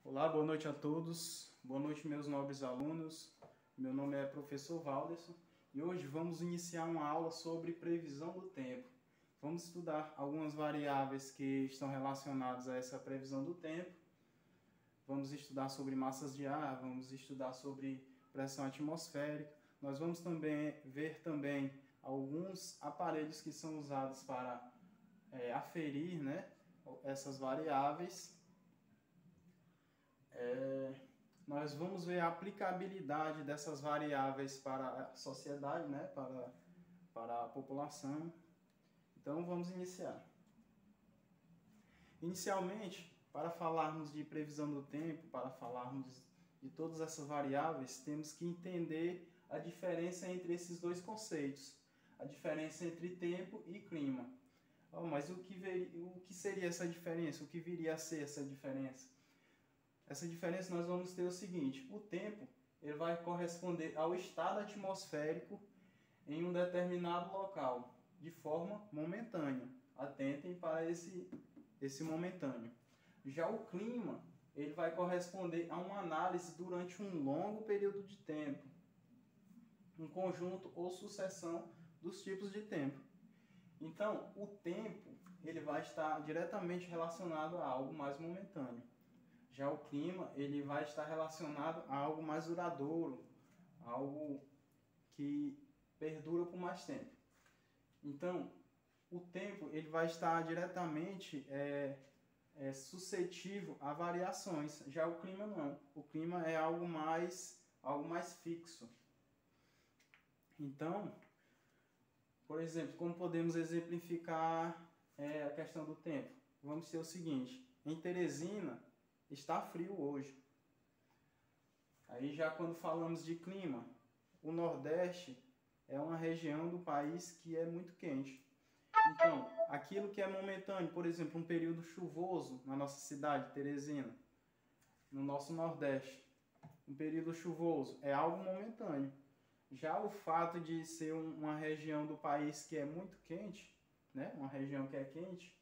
Olá, boa noite a todos. Boa noite, meus nobres alunos. Meu nome é professor Valderson e hoje vamos iniciar uma aula sobre previsão do tempo. Vamos estudar algumas variáveis que estão relacionadas a essa previsão do tempo. Vamos estudar sobre massas de ar, vamos estudar sobre pressão atmosférica. Nós vamos também ver alguns aparelhos que são usados para aferir, essas variáveis. Nós vamos ver a aplicabilidade dessas variáveis para a sociedade, para a população. Então vamos iniciar. Inicialmente, para falarmos de previsão do tempo, para falarmos de todas essas variáveis, temos que entender a diferença entre esses dois conceitos, a diferença entre tempo e clima. Mas o que seria essa diferença? O que viria a ser essa diferença? Essa diferença nós vamos ter o seguinte: o tempo ele vai corresponder ao estado atmosférico em um determinado local, de forma momentânea. Atentem para esse momentâneo. Já o clima ele vai corresponder a uma análise durante um longo período de tempo, um conjunto ou sucessão dos tipos de tempo. Então, o tempo ele vai estar diretamente relacionado a algo mais momentâneo. Já o clima, ele vai estar relacionado a algo mais duradouro, algo que perdura por mais tempo. Então, o tempo ele vai estar diretamente suscetível a variações. Já o clima não. O clima é algo mais fixo. Então, por exemplo, como podemos exemplificar a questão do tempo? Vamos ter o seguinte: em Teresina está frio hoje. Aí já quando falamos de clima, o Nordeste é uma região do país que é muito quente. Então, aquilo que é momentâneo, por exemplo, um período chuvoso na nossa cidade, Teresina, no nosso Nordeste, um período chuvoso é algo momentâneo. Já o fato de ser uma região do país que é muito quente, uma região que é quente,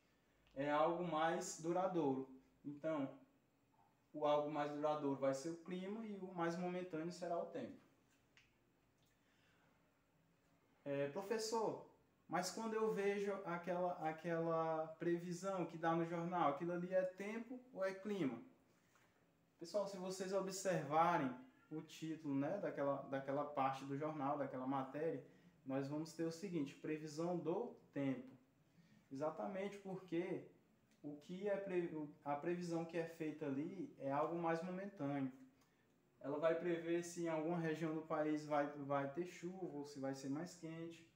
é algo mais duradouro. Então, o algo mais duradouro vai ser o clima e o mais momentâneo será o tempo. Professor, mas quando eu vejo aquela previsão que dá no jornal, aquilo ali é tempo ou é clima? Pessoal, se vocês observarem o título daquela parte do jornal, daquela matéria, nós vamos ter o seguinte: previsão do tempo. Exatamente porque a previsão que é feita ali é algo mais momentâneo. Ela vai prever se em alguma região do país vai ter chuva ou se vai ser mais quente,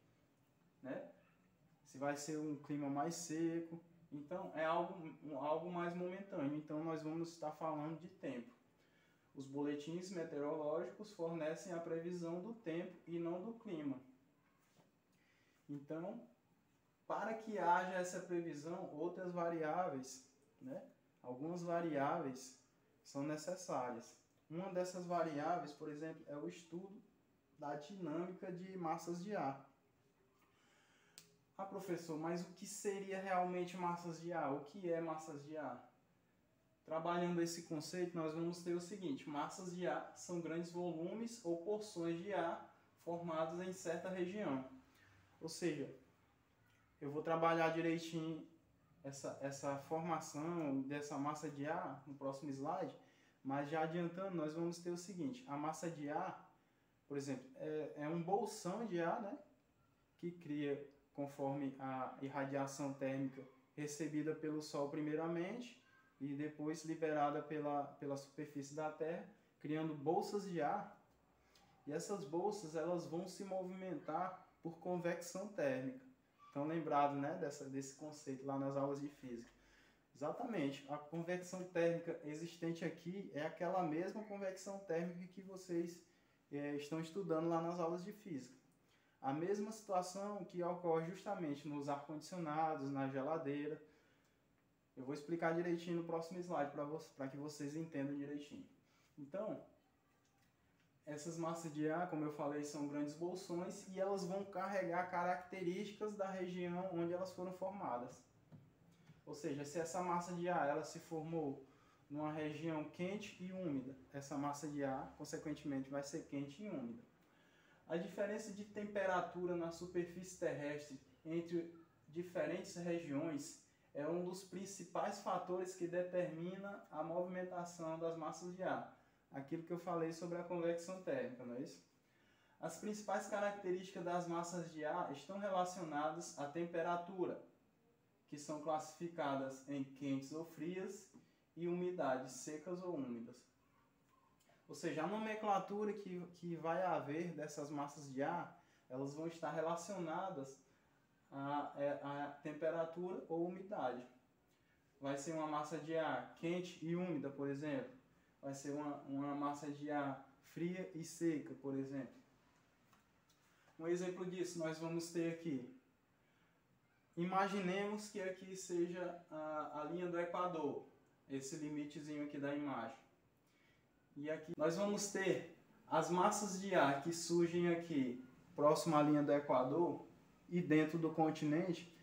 se vai ser um clima mais seco. Então é algo mais momentâneo. Então nós vamos estar falando de tempo. Os boletins meteorológicos fornecem a previsão do tempo e não do clima. Então, para que haja essa previsão, outras variáveis, algumas variáveis são necessárias. Uma dessas variáveis, por exemplo, é o estudo da dinâmica de massas de ar. Professor, mas o que seria realmente massas de ar? O que é massas de ar? Trabalhando esse conceito, nós vamos ter o seguinte: massas de ar são grandes volumes ou porções de ar formados em certa região. Ou seja, eu vou trabalhar direitinho essa formação dessa massa de ar no próximo slide, mas já adiantando, nós vamos ter o seguinte: a massa de ar, por exemplo, é um bolsão de ar, que cria conforme a irradiação térmica recebida pelo Sol primeiramente e depois liberada pela superfície da Terra, criando bolsas de ar. E essas bolsas elas vão se movimentar por convecção térmica. Então, lembrado desse conceito lá nas aulas de física. Exatamente, a convecção térmica existente aqui é aquela mesma convecção térmica que vocês estão estudando lá nas aulas de física. A mesma situação que ocorre justamente nos ar-condicionados, na geladeira. Eu vou explicar direitinho no próximo slide para que vocês entendam direitinho. Então, essas massas de ar, como eu falei, são grandes bolsões e elas vão carregar características da região onde elas foram formadas. Ou seja, se essa massa de ar ela se formou numa região quente e úmida. Essa massa de ar, consequentemente, vai ser quente e úmida. A diferença de temperatura na superfície terrestre entre diferentes regiões é um dos principais fatores que determina a movimentação das massas de ar. Aquilo que eu falei sobre a convecção térmica, não é isso? As principais características das massas de ar estão relacionadas à temperatura, que são classificadas em quentes ou frias, e umidades, secas ou úmidas. Ou seja, a nomenclatura que vai haver dessas massas de ar, elas vão estar relacionadas à temperatura ou umidade. Vai ser uma massa de ar quente e úmida, por exemplo. Vai ser uma massa de ar fria e seca, por exemplo. Um exemplo disso nós vamos ter aqui. Imaginemos que aqui seja a linha do Equador, esse limitezinho aqui da imagem. E aqui nós vamos ter as massas de ar que surgem aqui próximo à linha do Equador e dentro do continente.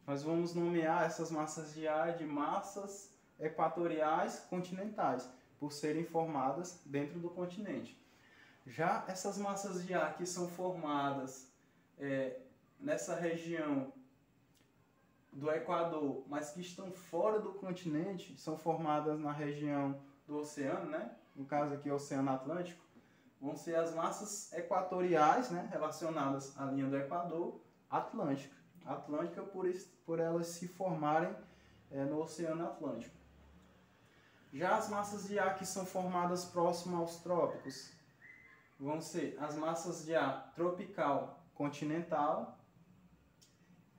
Nós vamos nomear essas massas de ar de massas equatoriais continentais, por serem formadas dentro do continente. Já essas massas de ar que são formadas nessa região do Equador, mas que estão fora do continente, são formadas na região do oceano, né? No caso aqui, o Oceano Atlântico, vão ser as massas equatoriais, né? Relacionadas à linha do Equador, Atlântica. Atlântica por elas se formarem no Oceano Atlântico. Já as massas de ar que são formadas próximo aos trópicos vão ser as massas de ar tropical continental,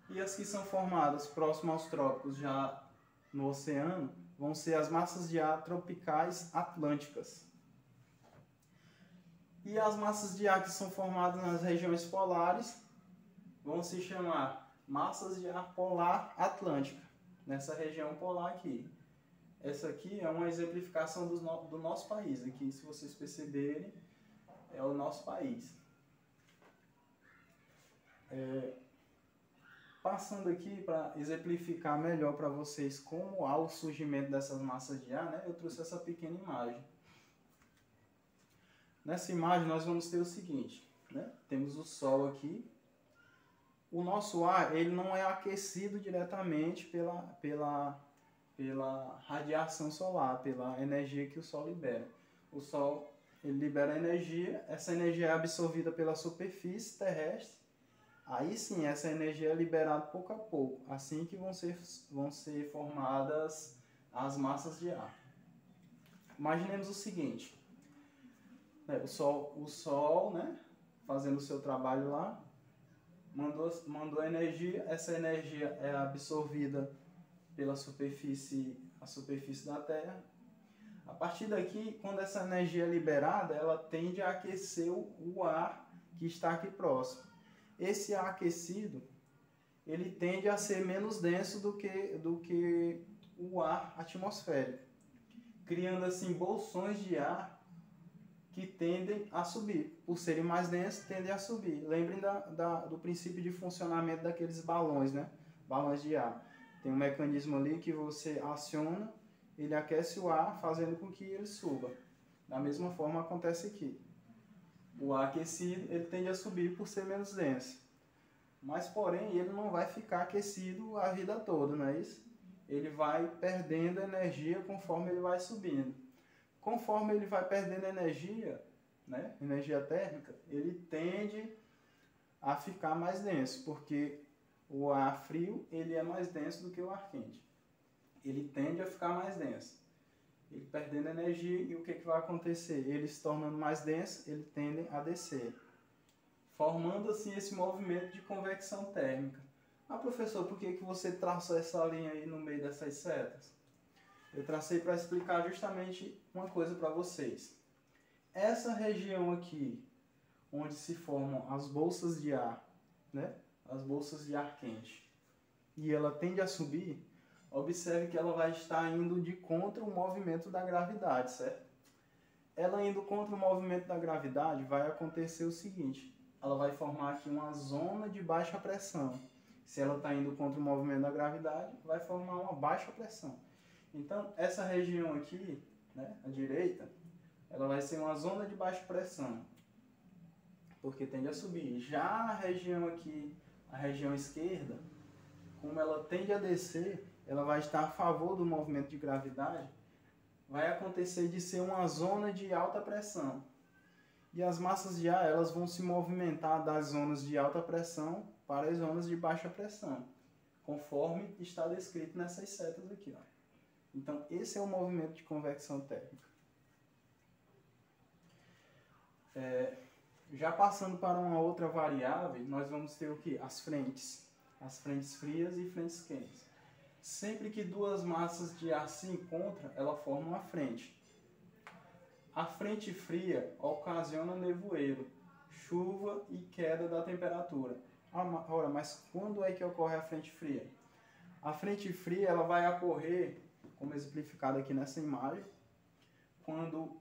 e as que são formadas próximo aos trópicos, já no oceano, vão ser as massas de ar tropicais atlânticas. E as massas de ar que são formadas nas regiões polares vão se chamar massas de ar polar atlântica, nessa região polar aqui. Essa aqui é uma exemplificação do nosso país. Aqui, se vocês perceberem, é o nosso país. Passando aqui para exemplificar melhor para vocês como há o surgimento dessas massas de ar, né? Eu trouxe essa pequena imagem. Nessa imagem nós vamos ter o seguinte, né? Temos o Sol aqui. O nosso ar ele não é aquecido diretamente pela radiação solar, pela energia que o Sol libera. O Sol ele libera energia, essa energia é absorvida pela superfície terrestre. Aí sim, essa energia é liberada pouco a pouco, assim que vão ser formadas as massas de ar. Imaginemos o seguinte, o Sol, né, fazendo o seu trabalho lá, mandou energia, essa energia é absorvida pela superfície da Terra. A partir daqui, quando essa energia é liberada, ela tende a aquecer o ar que está aqui próximo. Esse ar aquecido, ele tende a ser menos denso do que o ar atmosférico, criando assim bolsões de ar que tendem a subir. Por serem mais densos, tendem a subir. Lembrem do princípio de funcionamento daqueles balões, né? Balões de ar. Tem um mecanismo ali que você aciona, ele aquece o ar, fazendo com que ele suba. Da mesma forma acontece aqui. O ar aquecido, ele tende a subir por ser menos denso. Mas, porém, ele não vai ficar aquecido a vida toda, não é isso? Ele vai perdendo energia conforme ele vai subindo. Conforme ele vai perdendo energia, né, energia térmica, ele tende a ficar mais denso, porque o ar frio ele é mais denso do que o ar quente. Ele tende a ficar mais denso. Ele perdendo energia, e o que vai acontecer? Ele se tornando mais denso, ele tende a descer, formando assim esse movimento de convecção térmica. Ah, professor, por que você traçou essa linha aí no meio dessas setas? Eu tracei para explicar justamente uma coisa para vocês. Essa região aqui, onde se formam as bolsas de ar, né? As bolsas de ar quente, e ela tende a subir, observe que ela vai estar indo de contra o movimento da gravidade, certo? Ela indo contra o movimento da gravidade, vai acontecer o seguinte, ela vai formar aqui uma zona de baixa pressão. Se ela está indo contra o movimento da gravidade, vai formar uma baixa pressão. Então, essa região aqui, né, à direita, ela vai ser uma zona de baixa pressão, porque tende a subir. Já a região aqui, a região esquerda, como ela tende a descer, ela vai estar a favor do movimento de gravidade, vai acontecer de ser uma zona de alta pressão. E as massas de ar, elas vão se movimentar das zonas de alta pressão para as zonas de baixa pressão, conforme está descrito nessas setas aqui, ó. Então, esse é o movimento de convecção térmica. Já passando para uma outra variável, nós vamos ter o que? As frentes frias e frentes quentes. Sempre que duas massas de ar se encontram, ela forma uma frente. A frente fria ocasiona nevoeiro, chuva e queda da temperatura. Ora, mas quando é que ocorre a frente fria? A frente fria ela vai ocorrer, como exemplificado aqui nessa imagem, quando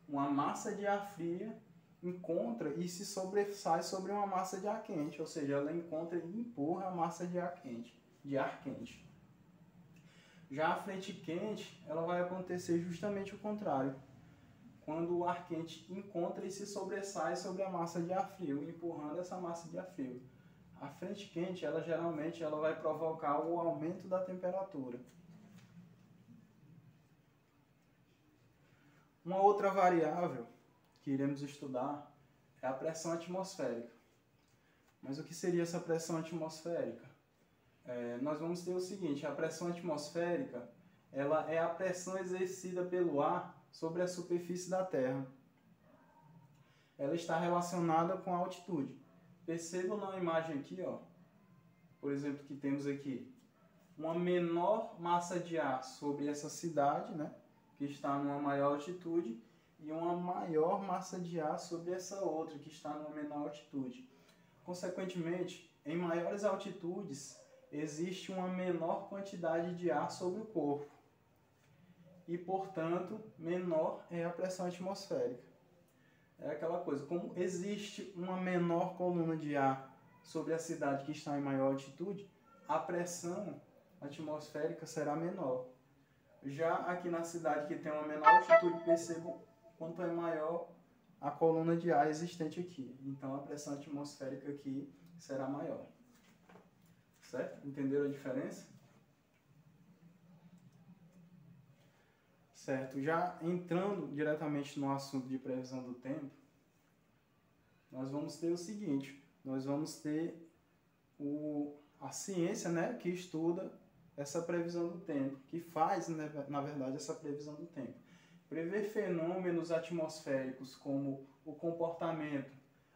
uma massa de ar fria encontra e se sobressai sobre uma massa de ar quente, ou seja, ela encontra e empurra a massa de ar quente. Já a frente quente, ela vai acontecer justamente o contrário, quando o ar quente encontra e se sobressai sobre a massa de ar frio, empurrando essa massa de ar frio. A frente quente, ela geralmente vai provocar o aumento da temperatura. Uma outra variável que iremos estudar é a pressão atmosférica. Mas o que seria essa pressão atmosférica? Nós vamos ter o seguinte: a pressão atmosférica ela é a pressão exercida pelo ar sobre a superfície da Terra. Ela está relacionada com a altitude. Percebam na imagem aqui, ó, por exemplo, que temos aqui uma menor massa de ar sobre essa cidade, né, que está numa maior altitude, e uma maior massa de ar sobre essa outra, que está numa menor altitude. Consequentemente, em maiores altitudes, existe uma menor quantidade de ar sobre o corpo. E, portanto, menor é a pressão atmosférica. É aquela coisa, como existe uma menor coluna de ar sobre a cidade que está em maior altitude, a pressão atmosférica será menor. Já aqui na cidade que tem uma menor altitude, percebam quanto é maior a coluna de ar existente aqui. Então, a pressão atmosférica aqui será maior. Certo? Entenderam a diferença? Certo. Já entrando diretamente no assunto de previsão do tempo, nós vamos ter o seguinte: nós vamos ter a ciência, né, que estuda essa previsão do tempo, que faz, né, na verdade, essa previsão do tempo. Prever fenômenos atmosféricos como o comportamento,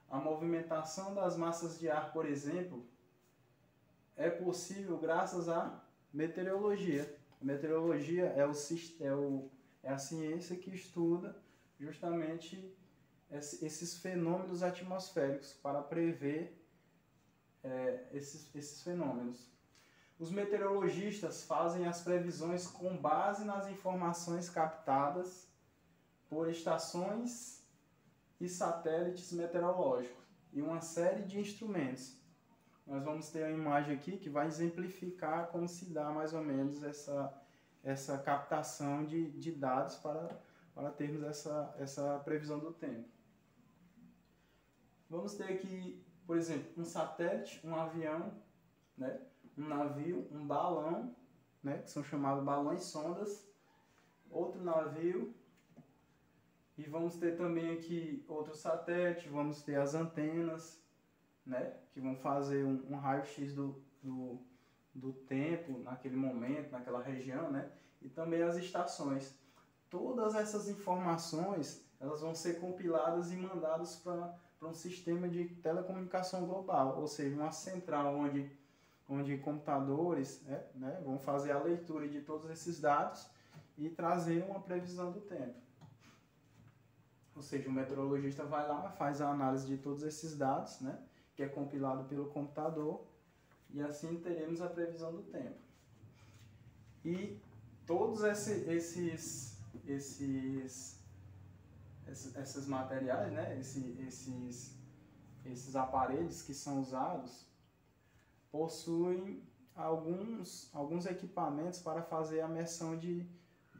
a movimentação das massas de ar, por exemplo, é possível graças à meteorologia. A meteorologia é a ciência que estuda justamente esses fenômenos atmosféricos para prever esses fenômenos. Os meteorologistas fazem as previsões com base nas informações captadas por estações e satélites meteorológicos e uma série de instrumentos. Nós vamos ter a imagem aqui que vai exemplificar como se dá mais ou menos essa captação de dados para termos essa previsão do tempo. Vamos ter aqui, por exemplo, um satélite, um avião, né? Um navio, um balão, né? Que são chamados balões sondas, outro navio, e vamos ter também aqui outro satélite, vamos ter as antenas, né, que vão fazer um raio-x do tempo naquele momento, naquela região, né, e também as estações. Todas essas informações elas vão ser compiladas e mandadas para um sistema de telecomunicação global, ou seja, uma central onde computadores né, vão fazer a leitura de todos esses dados e trazer uma previsão do tempo. Ou seja, o meteorologista vai lá, faz a análise de todos esses dados, né, que é compilado pelo computador, e assim teremos a previsão do tempo. E todos esses materiais, né, esses aparelhos que são usados, possuem alguns equipamentos para fazer a meção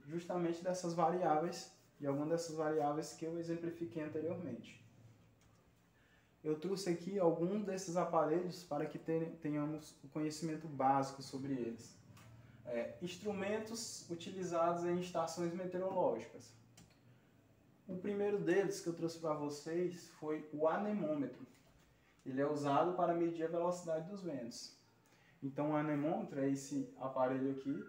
justamente dessas variáveis, de algumas dessas variáveis que eu exemplifiquei anteriormente. Eu trouxe aqui alguns desses aparelhos para que tenhamos o conhecimento básico sobre eles. Instrumentos utilizados em estações meteorológicas. O primeiro deles que eu trouxe para vocês foi o anemômetro. Ele é usado para medir a velocidade dos ventos. Então, o anemômetro é esse aparelho aqui.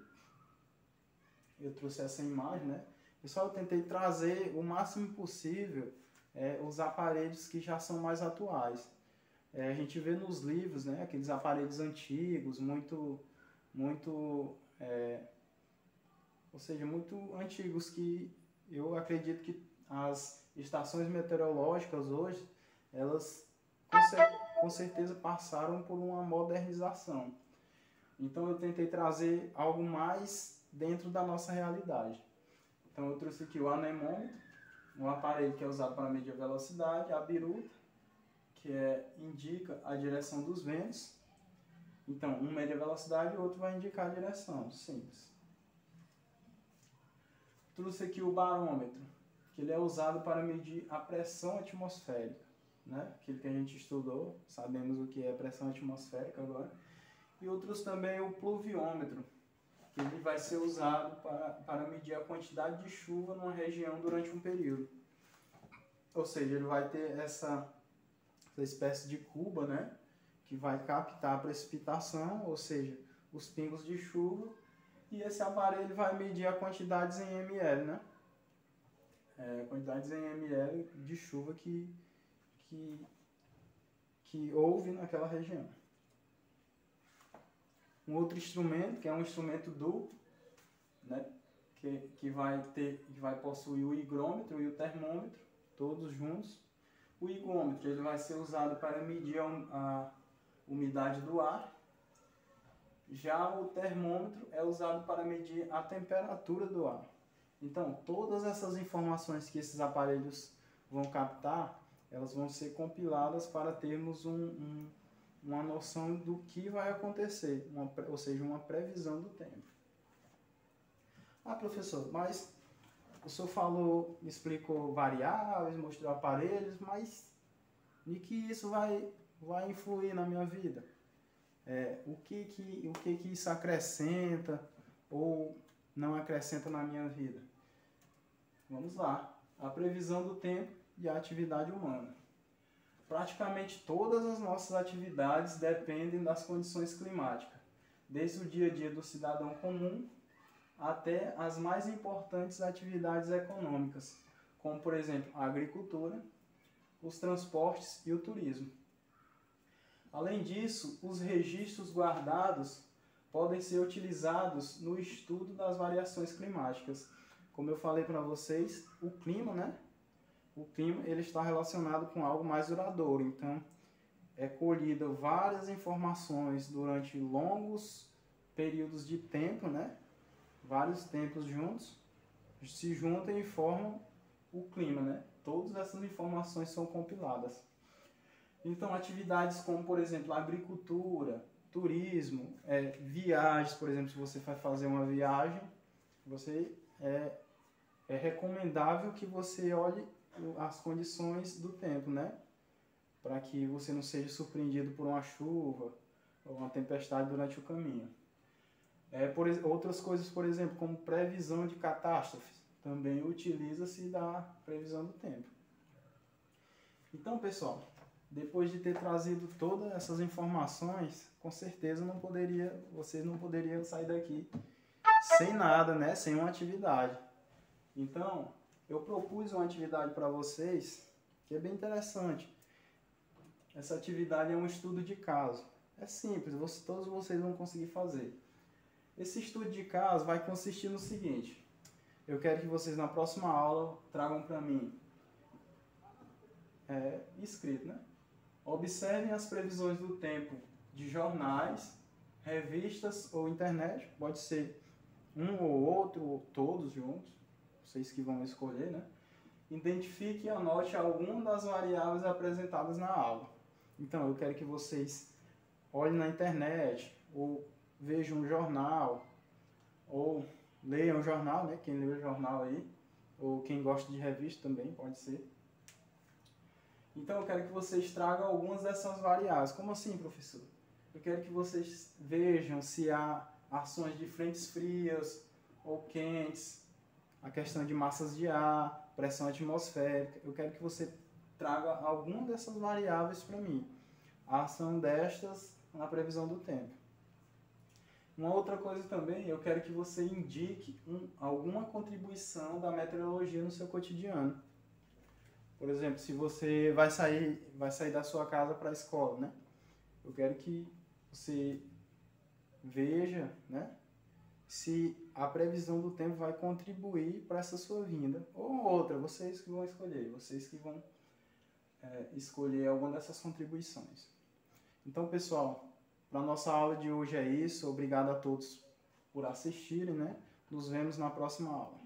Eu trouxe essa imagem, né? Pessoal, eu tentei trazer o máximo possível os aparelhos que já são mais atuais. A gente vê nos livros, né? Aqueles aparelhos antigos, muito antigos, que eu acredito que as estações meteorológicas hoje, elas com certeza passaram por uma modernização. Então eu tentei trazer algo mais dentro da nossa realidade. Então eu trouxe aqui o anemômetro, um aparelho que é usado para medir a velocidade, a biruta, que indica a direção dos ventos. Então, um mede a velocidade e o outro vai indicar a direção, simples. Trouxe aqui o barômetro, que ele é usado para medir a pressão atmosférica, né? Aquilo que a gente estudou, sabemos o que é pressão atmosférica agora. E outros também o pluviômetro, que ele vai ser usado para medir a quantidade de chuva numa região durante um período. Ou seja, ele vai ter essa espécie de cuba, né? Que vai captar a precipitação, ou seja, os pingos de chuva, e esse aparelho vai medir a quantidades em ml, né? Quantidades em ml de chuva que houve naquela região. Um outro instrumento, que é um instrumento duplo, né? que vai possuir o higrômetro e o termômetro, todos juntos. O higrômetro ele vai ser usado para medir a umidade do ar. Já o termômetro é usado para medir a temperatura do ar. Então, todas essas informações que esses aparelhos vão captar, elas vão ser compiladas para termos uma noção do que vai acontecer, ou seja, uma previsão do tempo. Ah, professor, mas o senhor explicou variáveis, mostrou aparelhos, mas de que isso vai influir na minha vida? O que isso acrescenta ou não acrescenta na minha vida? Vamos lá. A previsão do tempo e a atividade humana. Praticamente todas as nossas atividades dependem das condições climáticas, desde o dia a dia do cidadão comum até as mais importantes atividades econômicas, como, por exemplo, a agricultura, os transportes e o turismo. Além disso, os registros guardados podem ser utilizados no estudo das variações climáticas. Como eu falei para vocês, o clima, né? O clima ele está relacionado com algo mais duradouro. Então, é colhido várias informações durante longos períodos de tempo, né? Vários tempos juntos, se juntam e formam o clima, né? Todas essas informações são compiladas. Então, atividades como, por exemplo, agricultura, turismo, viagens, por exemplo, se você vai fazer uma viagem, é recomendável que você olhe as condições do tempo, né? Para que você não seja surpreendido por uma chuva ou uma tempestade durante o caminho. Outras coisas, por exemplo, como previsão de catástrofes, também utiliza-se da previsão do tempo. Então, pessoal, depois de ter trazido todas essas informações, com certeza vocês não poderiam sair daqui sem nada, né? Sem uma atividade. Então, eu propus uma atividade para vocês que é bem interessante. Essa atividade é um estudo de caso. É simples, todos vocês vão conseguir fazer. Esse estudo de caso vai consistir no seguinte. Eu quero que vocês na próxima aula tragam para mim escrito, né? Observem as previsões do tempo de jornais, revistas ou internet. Pode ser um ou outro, ou todos juntos. Vocês que vão escolher, né? Identifique e anote alguma das variáveis apresentadas na aula. Então, eu quero que vocês olhem na internet ou veja um jornal, ou leia um jornal, né? Quem lê o jornal aí, ou quem gosta de revista também, pode ser. Então eu quero que vocês tragam algumas dessas variáveis. Como assim, professor? Eu quero que vocês vejam se há ações de frentes frias ou quentes, a questão de massas de ar, pressão atmosférica. Eu quero que você traga alguma dessas variáveis para mim. A ação destas na previsão do tempo. Uma outra coisa também, eu quero que você indique alguma contribuição da meteorologia no seu cotidiano. Por exemplo, se você vai sair da sua casa para a escola, né? Eu quero que você veja, né, se a previsão do tempo vai contribuir para essa sua vinda. Ou outra, vocês que vão escolher, vocês que vão escolher alguma dessas contribuições. Então, pessoal, para a nossa aula de hoje é isso. Obrigado a todos por assistirem, né? Nos vemos na próxima aula.